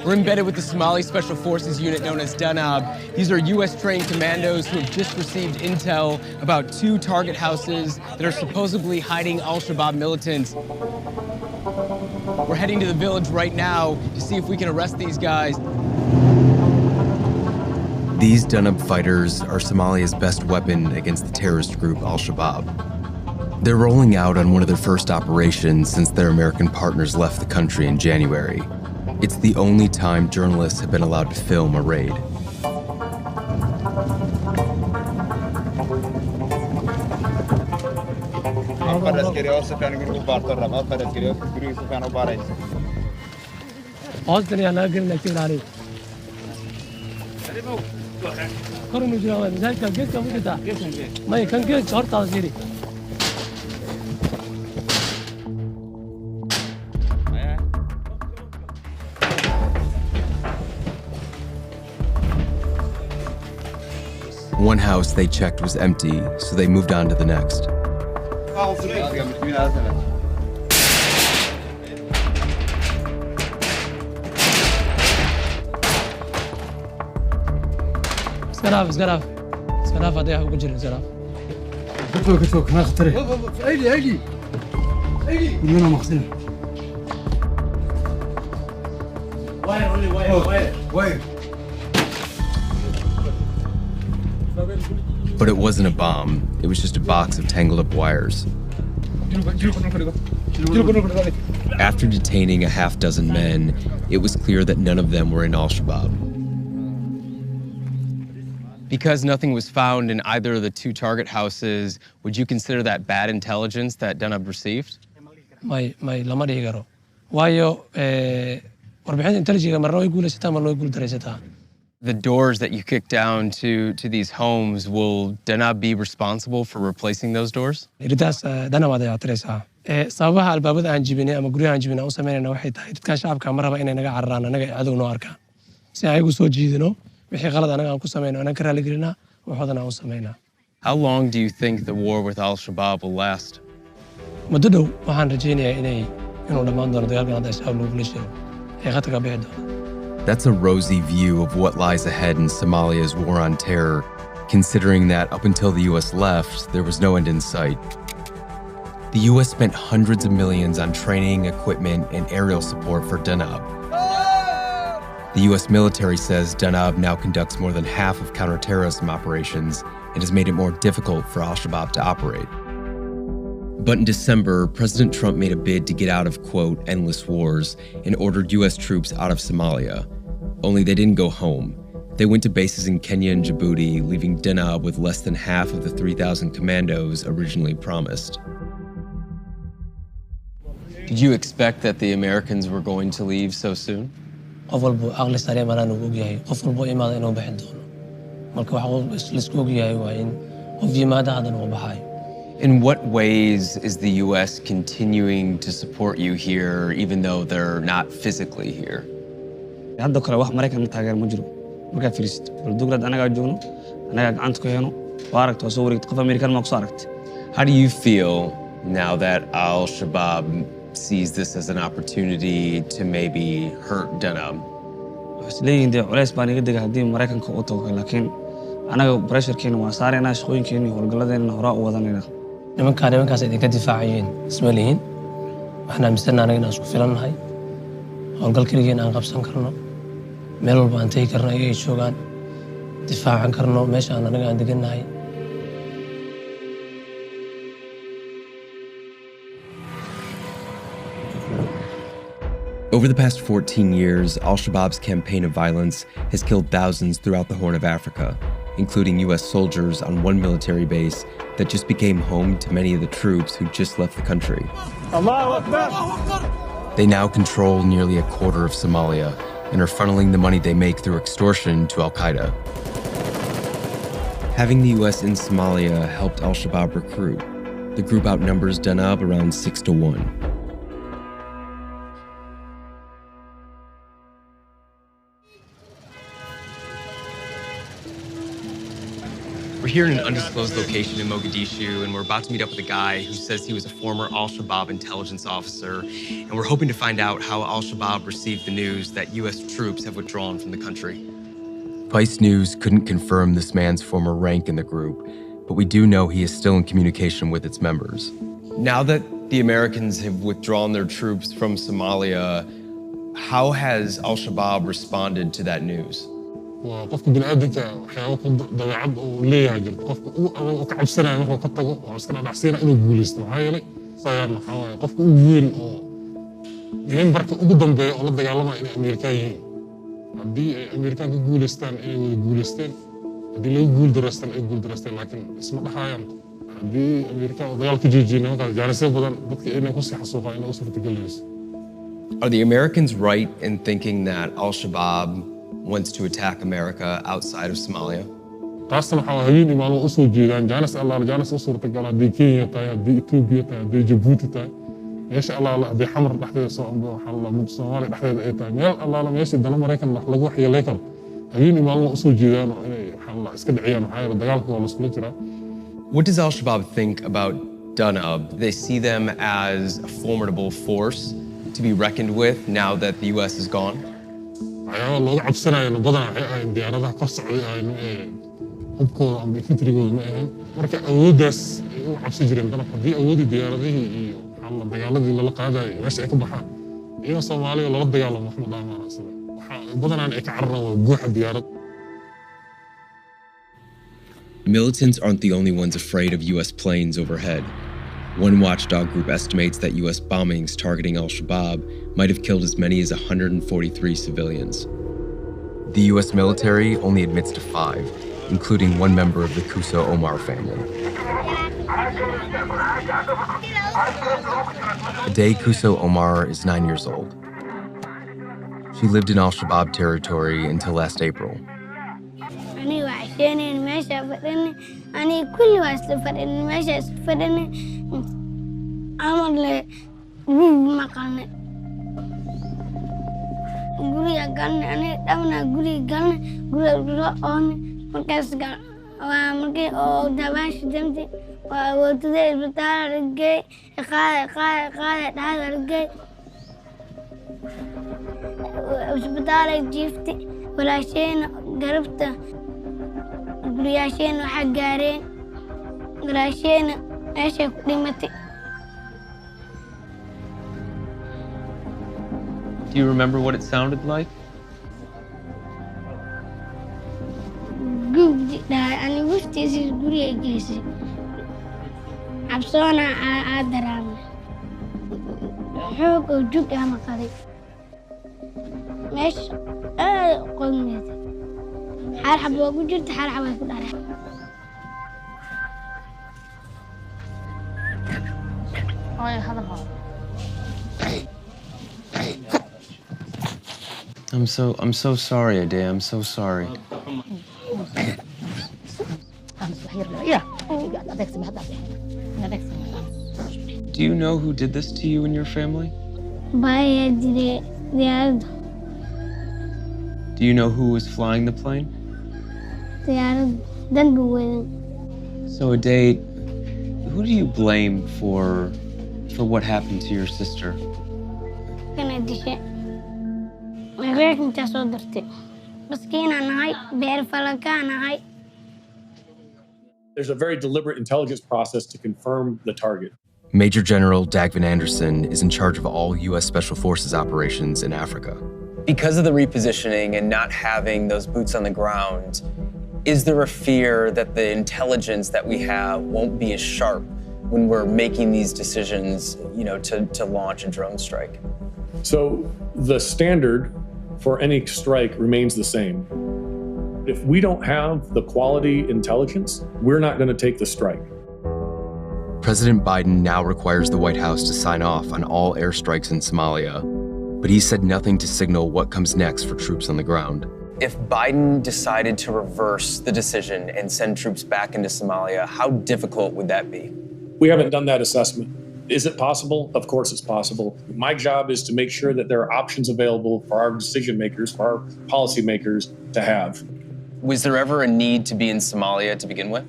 We're embedded with the Somali Special Forces unit known as Danab. These are U.S.-trained commandos who have just received intel about 2 target houses that are supposedly hiding al-Shabaab militants. We're heading to the village right now to see if we can arrest these guys. These Danab fighters are Somalia's best weapon against the terrorist group al-Shabaab. They're rolling out on one of their first operations since their American partners left the country in January. It's the only time journalists have been allowed to film a raid. One house they checked was empty, so they moved on to the next. But it wasn't a bomb. It was just a box of tangled up wires. After detaining a half-dozen men, it was clear that none of them were in al-Shabaab. Because nothing was found in either of the 2 target houses, would you consider that bad intelligence that Danab received? The doors that you kicked down to these homes, will Danab be responsible for replacing those doors? How long do you think the war with al-Shabaab will last? That's a rosy view of what lies ahead in Somalia's war on terror, considering that up until the U.S. left, there was no end in sight. The U.S. spent hundreds of millions on training, equipment, and aerial support for Danab. The U.S. military says Danab now conducts more than half of counterterrorism operations and has made it more difficult for al-Shabaab to operate. But in December, President Trump made a bid to get out of, quote, endless wars and ordered U.S. troops out of Somalia. Only they didn't go home. They went to bases in Kenya and Djibouti, leaving Danab with less than half of the 3,000 commandos originally promised. Did you expect that the Americans were going to leave so soon? In what ways is the U.S. continuing to support you here, even though they're not physically here? How do you feel now that al-Shabaab sees this as an opportunity to maybe hurt Danab? nimankaas idinka difaacayeen isma lihin waxaan aaminsannahay inaan isku filannahay howlgal keligeena aan qabsan karno meel walba aan tegi karno ayay joogaan difaacan karno meesha aan anaga aan degannahay. Over the past 14 years, al-Shabaab's campaign of violence has killed thousands throughout the Horn of Africa, including U.S. soldiers on one military base that just became home to many of the troops who just left the country. They now control nearly a quarter of Somalia and are funneling the money they make through extortion to al-Qaeda. Having the U.S. in Somalia helped al-Shabaab recruit. The group outnumbers Danab around 6-1. We're here in an undisclosed location in Mogadishu, and we're about to meet up with a guy who says he was a former al-Shabaab intelligence officer, and we're hoping to find out how al-Shabaab received the news that U.S. troops have withdrawn from the country. Vice News couldn't confirm this man's former rank in the group, but we do know he is still in communication with its members. Now that the Americans have withdrawn their troops from Somalia, how has al-Shabaab responded to that news? qofka bini'aadamka waxyaabo ku dabeecad uu leeyahay jirto qofka uu ka cabsanaya markuu ka tago oo iska dhacsiina inuu guulaysto maxaa yeelay sayaan waxaa waaye qofka ugu weyn oo membarka ugu dambeeya oo la dagaalamaya inay Ameerikaan yihiin haddii ay Ameerikaan ka guulaystaan inay wada guulaysteen haddii lagu guuldareystaan ay guuldareysteen laakiin isma dhahaayaan haddii Ameerikaan oo dagaalka joojiyeen markaas jaanisyo badan dadka inay ku sii xasuuqaan inay u suurtagelinayso. Are the Americans right in thinking that al-Shabaab wants to attack America outside of Somalia? taasna waxaa habeen imaano u soo jeedaan jaanis allaala jaanis u suurtagal haddii Kenya tahay haddii Ethiopia tahay haddii Djibouti tahay meesha allaala haddii xamar dhexdeeda soo ambo waxaa la mid Soomaaliya dhexdeeda ay tahay meel allaala meesha dana Maraykan lagu waxyeelay karo habeen imaano u soo jeedaan oo inay waxaa la iska dhiciyaan waxaa yeelay dagaalka waa la iskula jiraa. What does al-Shabaab think about Danab? They see them as a formidable force to be reckoned with now that the U.S. is gone? waxyaaba looga cabsanayana badanaa waxay ahayn diyaaradaha ka socday aynu hubkooda ama fitrigooda ma ahayn marka awooddaas ay u cabsi jireen danab haddii awoodii diyaaradihii iyo waxaa dagaaladii lala qaadayay meesha ay ka baxaan iyagoo Soomaaliya lala dagaalamo wax ma dhaamaan sida waxaa badanaan ay ka cararaan waa guuxa diyaarad. Militants aren't the only ones afraid of U.S. planes overhead. One watchdog group estimates that U.S. bombings targeting al-Shabaab might have killed as many as 143 civilians. The U.S. military only admits to 5, including one member of the Kuso Omar family. Today, Kuso Omar is 9 years old. She lived in al-Shabaab territory until last April. guriga galnay aniga dhamna guriga galnay guriga oon markaas markii oo daawaash damti waa wadada isbitaal argay qaade argay isbitaal jiifti walaashayna garabta guriyaashayna waxa gaareen garaashayna meesha ku dhimatay. Do you remember what it sounded like? أنا وفتي قولي جيسي عبصونا عادرام حوق وجوك أهم قضي مش قلمت حرحب وجرت حرحب وكل حرحب. I'm so sorry, Ade. I'm so sorry. Do you know who did this to you and your family? Do you know who was flying the plane? So, Ade, who do you blame for what happened to your sister? There's a very deliberate intelligence process to confirm the target. Major General Dagvin Anderson is in charge of all U.S. Special Forces operations in Africa. Because of the repositioning and not having those boots on the ground, is there a fear that the intelligence that we have won't be as sharp when we're making these decisions, to launch a drone strike? So the standard for any strike remains the same. If we don't have the quality intelligence, we're not going to take the strike. President Biden now requires the White House to sign off on all airstrikes in Somalia, but he said nothing to signal what comes next for troops on the ground. If Biden decided to reverse the decision and send troops back into Somalia, how difficult would that be? We haven't done that assessment. Is it possible? Of course it's possible. My job is to make sure that there are options available for our decision makers, for our policy makers to have. Was there ever a need to be in Somalia to begin with?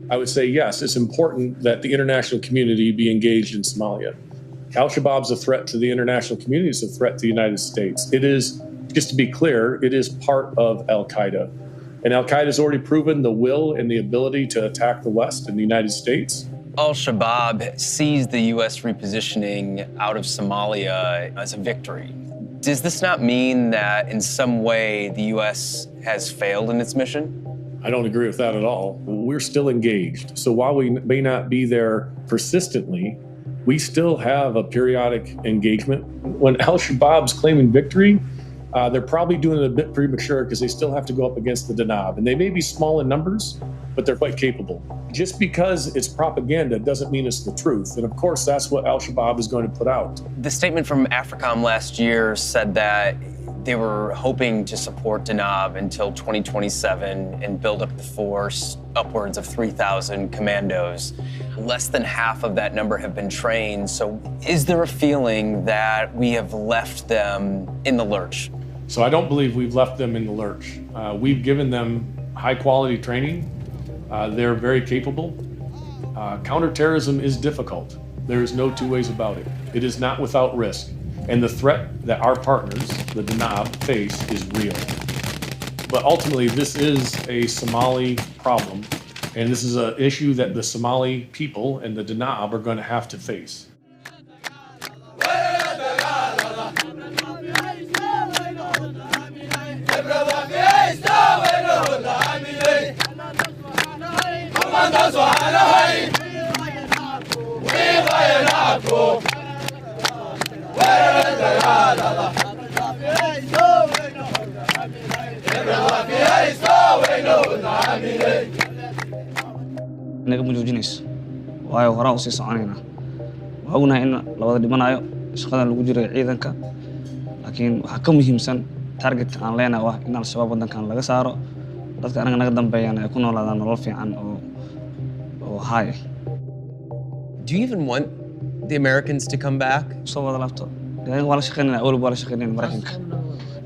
I would say yes, it's important that the international community be engaged in Somalia. Al-Shabaab's a threat to the international community, it's a threat to the United States. It is, just to be clear, it is part of Al-Qaeda. And Al-Qaeda has already proven the will and the ability to attack the West and the United States. Al-Shabaab sees the U.S. repositioning out of Somalia as a victory. Does this not mean that in some way the U.S. has failed in its mission? I don't agree with that at all. We're still engaged. So while we may not be there persistently, we still have a periodic engagement. When Al-Shabaab's claiming victory, they're probably doing it a bit premature because they still have to go up against the Danab. And they may be small in numbers, but they're quite capable. Just because it's propaganda doesn't mean it's the truth. And of course, that's what Al-Shabaab is going to put out. The statement from AFRICOM last year said that they were hoping to support Danab until 2027 and build up the force upwards of 3,000 commandos. Less than half of that number have been trained. So is there a feeling that we have left them in the lurch? So I don't believe we've left them in the lurch. We've given them high quality training. They're very capable. Counterterrorism is difficult. There is no two ways about it. It is not without risk. And the threat that our partners, the Danab, face is real. But ultimately, this is a Somali problem, and this is an issue that the Somali people and the Danab are going to have to face. inaga ma joojinayso waayo horaan u sii soconaynaa waxaa ognahay in la wada dhimanayo shaqadan lagu jiray ciidanka laakiin waxaa ka muhiimsan targetka aan leenahay waa in al-shabaab waddankan laga saaro dadka anaga naga dambeeyaan ay ku noolaadaan nolol fiican oo high. Do you even want the Americans to come back? soo wada laabto waa la shaqaynayna awalba waa la shaqaynayna Maraykanka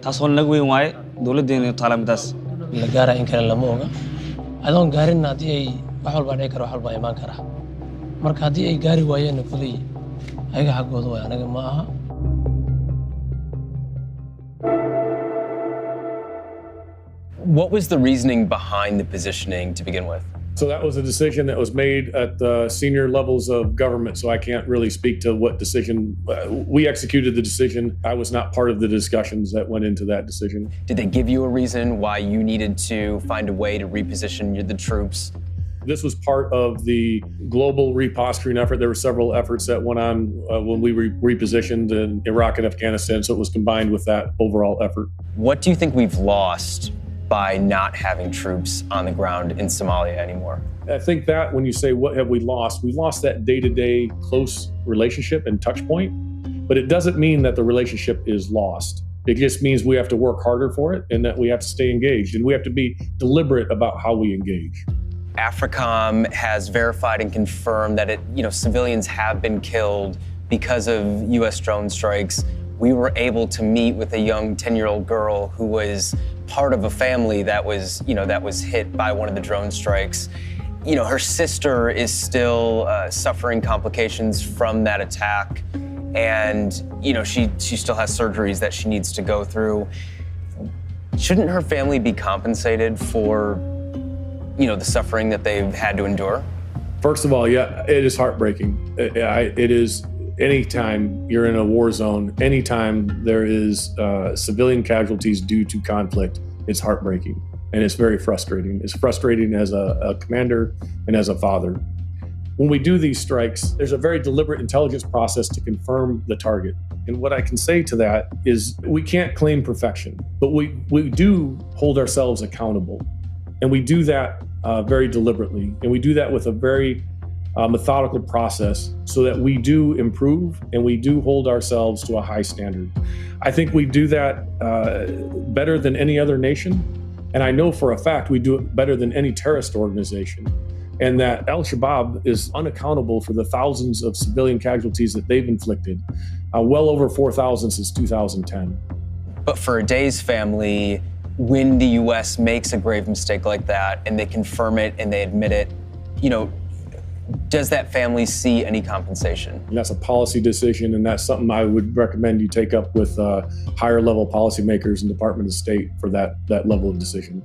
taas oo naga weyn waaye dowladdeena iyo taalaamidaas la gaara in kale lama oga adoon gaarin haddii ay wax walba dhici karo wax walba imaan kara marka haddii ay gaari waayeen kulay ayaga xaggooda way anaga ma aha. What was the reasoning behind the positioning to begin with? So that was a decision that was made at the senior levels of government. So I can't really speak to what decision. We executed the decision. I was not part of the discussions that went into that decision. Did they give you a reason why you needed to find a way to reposition the troops? This was part of the global reposturing effort. There were several efforts that went on when we repositioned in Iraq and Afghanistan. So it was combined with that overall effort. What do you think we've lost by not having troops on the ground in Somalia anymore? I think that when you say what have we lost that day-to-day close relationship and touch point, but it doesn't mean that the relationship is lost. It just means we have to work harder for it and that we have to stay engaged and we have to be deliberate about how we engage. AFRICOM has verified and confirmed that civilians have been killed because of U.S. drone strikes. We were able to meet with a young 10-year-old girl who was part of a family that was hit by one of the drone strikes. Her sister is still suffering complications from that attack, and she still has surgeries that she needs to go through. Shouldn't her family be compensated for the suffering that they've had to endure? First of all, yeah, it is heartbreaking. It is. Anytime you're in a war zone, anytime there is civilian casualties due to conflict, it's heartbreaking and it's very frustrating. It's frustrating as a commander and as a father. When we do these strikes, there's a very deliberate intelligence process to confirm the target. And what I can say to that is we can't claim perfection, but we do hold ourselves accountable. And we do that very deliberately. And we do that with a very methodical process so that we do improve and we do hold ourselves to a high standard. I think we do that better than any other nation. And I know for a fact we do it better than any terrorist organization. And that Al-Shabaab is unaccountable for the thousands of civilian casualties that they've inflicted, well over 4,000 since 2010. But for Aday's family, when the U.S. makes a grave mistake like that and they confirm it and they admit it, you know, does that family see any compensation? And that's a policy decision, and that's something I would recommend you take up with higher level policymakers and Department of State for that level of decision.